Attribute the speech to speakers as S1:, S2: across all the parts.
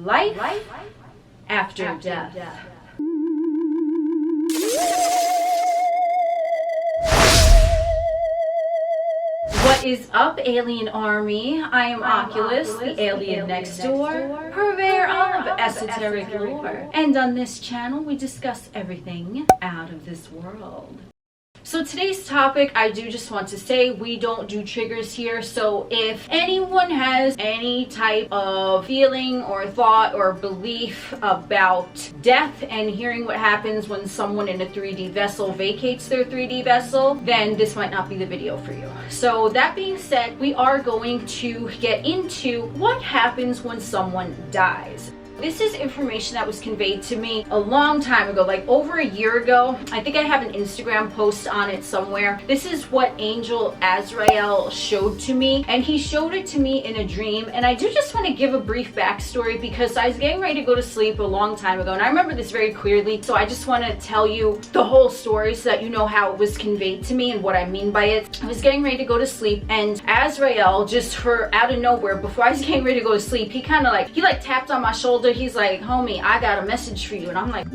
S1: life after death. What is up, alienARMy? I am Oculus, the alien next door, purveyor of esoteric lore. And on this channel, we discuss everything out of this world. So today's topic, I do just want to say we don't do triggers here. So if anyone has any type of feeling or thought or belief about death and hearing what happens when someone in a 3D vessel vacates their 3D vessel, then this might not be the video for you. So that being said, we are going to get into what happens when someone dies. This is information that was conveyed to me a long time ago, like over a year ago. I think I have an Instagram post on it somewhere. This is what Angel Azrael showed to me, and he showed it to me in a dream. And I do just want to give a brief backstory because I was getting ready to go to sleep a long time ago, and I remember this very clearly. So I just want to tell you the whole story so that you know how it was conveyed to me and what I mean by it. I was getting ready to go to sleep, and Azrael, just for out of nowhere, before I was getting ready to go to sleep, he tapped on my shoulder. He's like, homie, I got a message for you. And I'm like,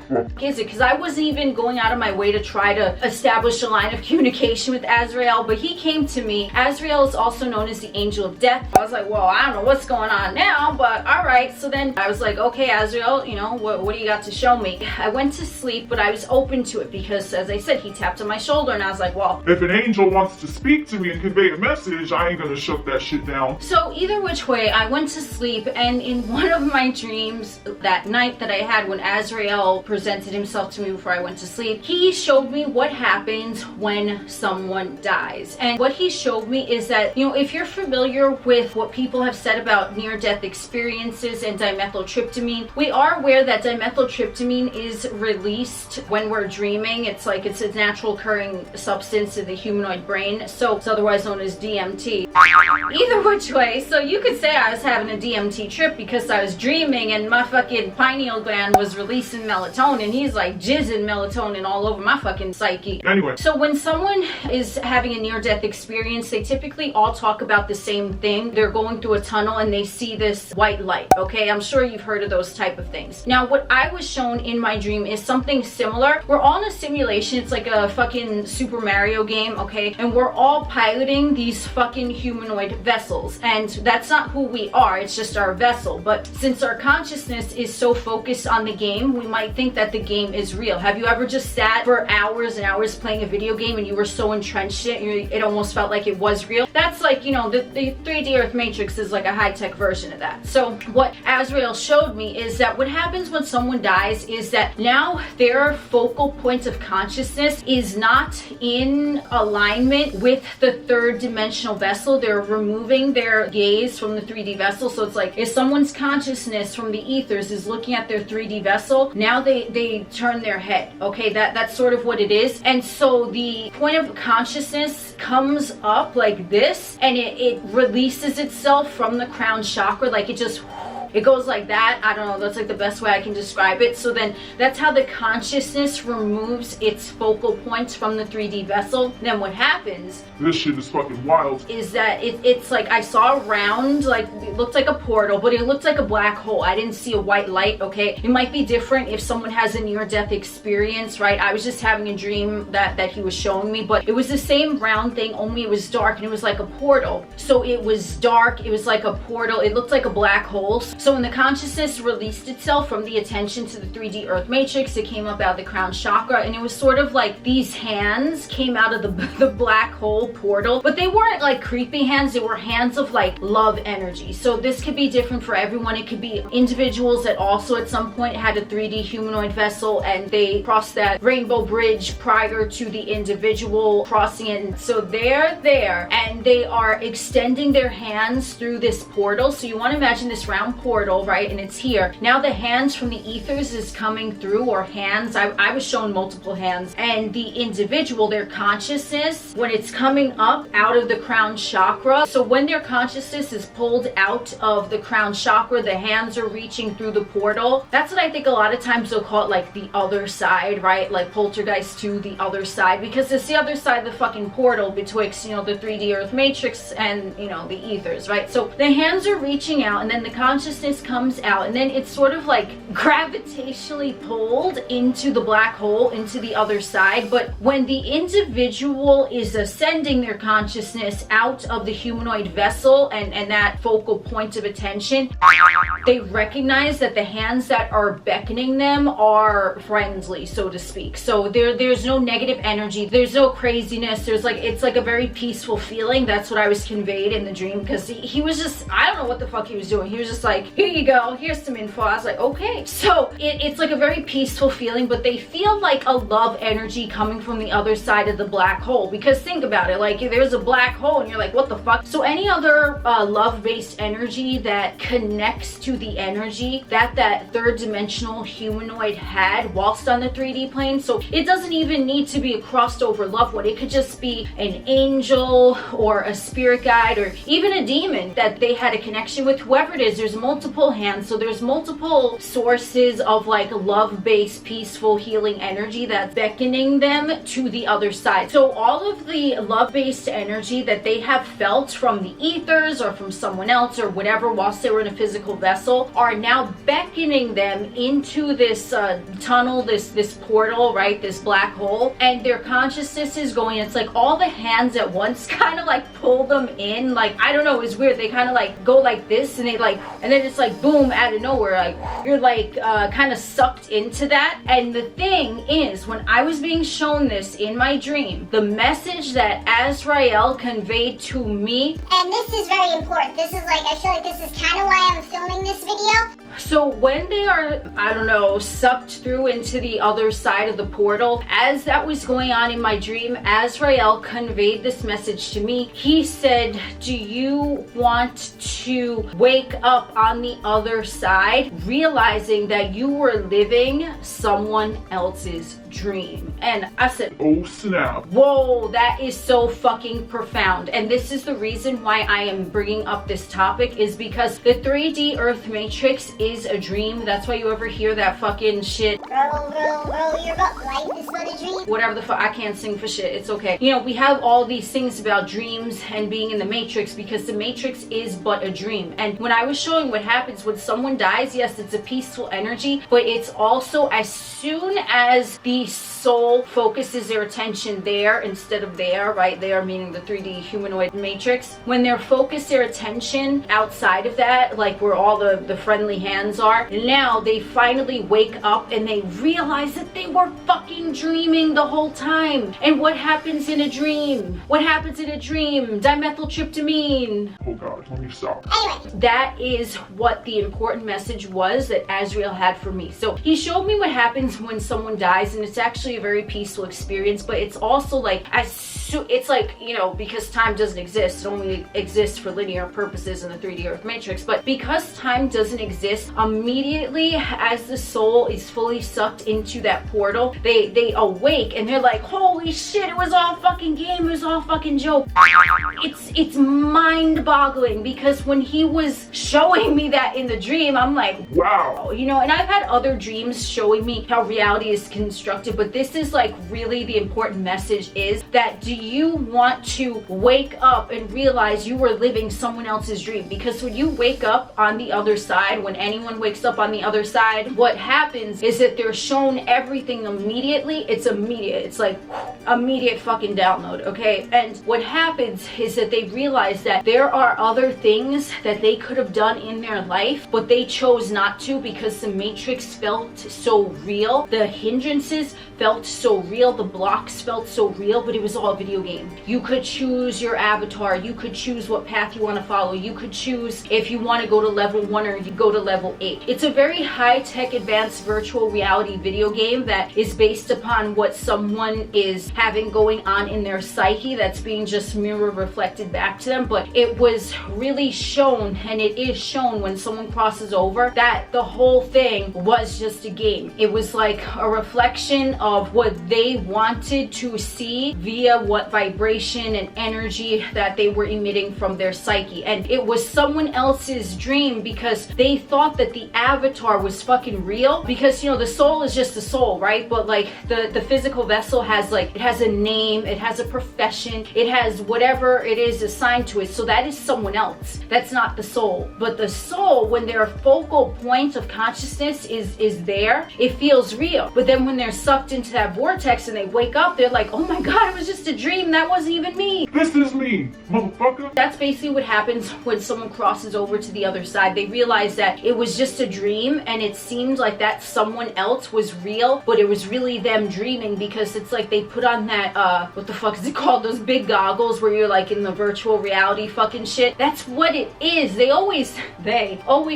S1: what is it? Because I wasn't even going out of my way to try to establish a line of communication with Azrael, but he came to me. Azrael is also known as the angel of death. I was like, well, I don't know what's going on now, but all right. So then I was like, okay, Azrael, you know, what do you got to show me? I went to sleep, but I was open to it because, as I said, he tapped on my shoulder, and I was like, well,
S2: if an angel wants to speak to me and convey a message, I ain't gonna shut that shit down.
S1: So either which way, I went to sleep, and in one of my dreams that night that I had when Azrael presented himself to me before I went to sleep, he showed me what happens when someone dies. And what he showed me is that, you know, if you're familiar with what people have said about near-death experiences and dimethyltryptamine, we are aware that dimethyltryptamine is released when we're dreaming. It's a natural occurring substance in the humanoid brain, so it's otherwise known as DMT. Either which way, so you could say I was having a DMT trip because I was dreaming and my fucking pineal gland was releasing melatonin. He's like jizzing melatonin all over my fucking psyche.
S2: Anyway.
S1: So when someone is having a near-death experience, they typically all talk about the same thing. They're going through a tunnel and they see this white light, okay? I'm sure you've heard of those type of things. Now, what I was shown in my dream is something similar. We're all in a simulation. It's like a fucking Super Mario game, okay? And we're all piloting these fucking humanoid vessels. And that's not who we are. It's just our vessel. But since our consciousness is so focused on the game, we might think that the game is real. Have you ever just sat for hours and hours playing a video game and you were so entrenched in it, it almost felt like it was real? That's like, you know, the 3D Earth Matrix is like a high-tech version of that. So what Azrael showed me is that what happens when someone dies is that now their focal point of consciousness is not in alignment with the third dimensional vessel. They're removing their gaze from the 3D vessel. So it's like if someone's consciousness from the ethers is looking at their 3D vessel, now they turn their head, okay? That's sort of what it is. And so the point of consciousness comes up like this, and it releases itself from the crown chakra, like it goes like that. I don't know, that's like the best way I can describe it. So then that's how the consciousness removes its focal points from the 3D vessel. Then what happens,
S2: this shit is fucking wild,
S1: is that it's like I saw a round, like it looked like a portal, but it looked like a black hole. I didn't see a white light, okay? It might be different if someone has a near-death experience, right? I was just having a dream that he was showing me, but it was the same round thing, only it was dark and it was like a portal. So it was dark, it was like a portal, it looked like a black hole. So when the consciousness released itself from the attention to the 3D Earth Matrix, it came up out of the crown chakra, and it was sort of like these hands came out of the black hole portal, but they weren't like creepy hands. They were hands of like love energy. So this could be different for everyone. It could be individuals that also at some point had a 3D humanoid vessel and they crossed that rainbow bridge prior to the individual crossing it. And so they're there and they are extending their hands through this portal. So you want to imagine this round portal, right? And it's here. Now the hands from the ethers is coming through, or hands. I was shown multiple hands, and the individual, their consciousness, when it's coming up out of the crown chakra. So when their consciousness is pulled out of the crown chakra, the hands are reaching through the portal. That's what I think a lot of times they'll call it, like the other side, right? Like Poltergeist to the other side, because it's the other side of the fucking portal betwixt, you know, the 3D Earth Matrix and, you know, the ethers, right? So the hands are reaching out, and then the consciousness consciousness comes out, and then it's sort of like gravitationally pulled into the black hole, into the other side. But when the individual is ascending their consciousness out of the humanoid vessel and that focal point of attention, they recognize that the hands that are beckoning them are friendly, so to speak. So there's no negative energy, there's no craziness, it's like a very peaceful feeling. That's what I was conveyed in the dream, because he was just, I don't know what the fuck he was doing. He was just like, here you go, here's some info. I was like, okay. So it's like a very peaceful feeling, but they feel like a love energy coming from the other side of the black hole. Because think about it, like, if there's a black hole and you're like, what the fuck? So any other love-based energy that connects to the energy that third dimensional humanoid had whilst on the 3D plane. So it doesn't even need to be a crossed over loved one. It could just be an angel or a spirit guide or even a demon that they had a connection with. Whoever it is, there's multiple hands. So there's multiple sources of like love-based, peaceful, healing energy that's beckoning them to the other side. So all of the love-based energy that they have felt from the ethers or from someone else or whatever whilst they were in a physical vessel are now beckoning them into this tunnel, this portal, right? This black hole. And their consciousness is going, it's like all the hands at once kind of like pull them in. Like, I don't know, it's weird. They kind of like go like this and they like, and then it's like boom, out of nowhere, like you're like kind of sucked into that. And the thing is, when I was being shown this in my dream, the message that Azrael conveyed to me,
S3: and this is very important. This is like, I feel like this is kind of why I'm filming this video.
S1: so when they are, I don't know, sucked through into the other side of the portal, as that was going on in my dream, Azrael conveyed this message to me. He said, do you want to wake up on the other side realizing that you were living someone else's dream? And I said,
S2: Oh snap.
S1: whoa, that is so fucking profound. And this is the reason why I am bringing up this topic, is because the 3D Earth Matrix is a dream. That's why you ever hear that fucking shit,
S3: Roll your butt, life is but a dream.
S1: whatever the fuck. I can't sing for shit, it's okay. You know, we have all these things about dreams and being in the Matrix because the Matrix is but a dream. And when I was showing what happens when someone dies, yes, it's a peaceful energy, but it's also as soon as the soul focuses their attention there instead of there, right? There meaning the 3D humanoid matrix. When they're focused their attention outside of that, like where all the friendly hands are, now they finally wake up and they realize that they were fucking dreaming the whole time. And what happens in a dream? What happens in a dream? Dimethyltryptamine.
S2: Oh god, let me stop.
S3: Anyway,
S1: That is what the important message was that Azrael had for me. So he showed me what happens when someone dies, and it's actually a very peaceful experience, but it's also like, it's like, you know, because time doesn't exist, it only exists for linear purposes in the 3D Earth Matrix, but because time doesn't exist, immediately as the soul is fully sucked into that portal, they awake and they're like, holy shit, it was all fucking game, it was all fucking joke. It's mind-boggling, because when he was showing me that in the dream, I'm like,
S2: Wow.
S1: you know, and I've had other dreams showing me how reality is constructed, but this is like really the important message, is that do you want to wake up and realize you were living someone else's dream? Because when you wake up on the other side, when anyone wakes up on the other side, what happens is that they're shown everything immediately. It's immediate. It's like immediate fucking download, okay? And what happens is that they realize that there are other things that they could have done in their life, but they chose not to because the matrix felt so real. The hindrances felt so real. The blocks felt so real, but it was all a video game. You could choose your avatar. You could choose what path you want to follow. You could choose if you want to go to level 1 or you go to level 8. It's a very high-tech advanced virtual reality video game that is based upon what someone is having going on in their psyche that's being just mirror reflected back to them. But it was really shown, and it is shown when someone crosses over, that the whole thing was just a game. It was like a reflection of what they wanted to see via what vibration and energy that they were emitting from their psyche. And it was someone else's dream because they thought that the avatar was fucking real, because you know the soul is just a soul, right? But like the physical vessel has like, it has a name, it has a profession, it has whatever it is assigned to it. So that is someone else. That's not the soul. But the soul, when their focal point of consciousness is there, it feels real. But then when they're sucked into that vortex and they wake up, they're like, oh my god, it was just a dream, that wasn't even me.
S2: This is me, motherfucker.
S1: That's basically what happens when someone crosses over to the other side. They realize that it was just a dream, and it seemed like that someone else was real, but it was really them dreaming, because it's like they put on that what the fuck is it called, those big goggles where you're like in the virtual reality fucking shit. That's what it is. They always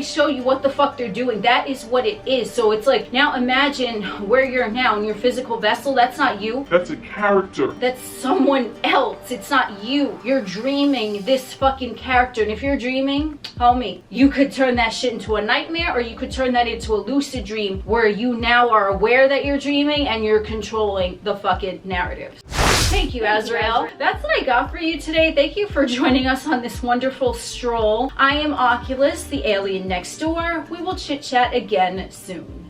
S1: show you what the fuck they're doing. That is what it is. So it's like, now imagine where you're now in your physical vessel. That's not you.
S2: That's a character.
S1: That's someone else. It's not you. You're dreaming this fucking character. And if you're dreaming, homie, you could turn that shit into a nightmare, or you could turn that into a lucid dream where you now are aware that you're dreaming and you're controlling the fucking narrative. Thank you, Azrael. That's what I got for you today. Thank you for joining us on this wonderful stroll. I am Oculus, the alien next door. We will chit chat again soon.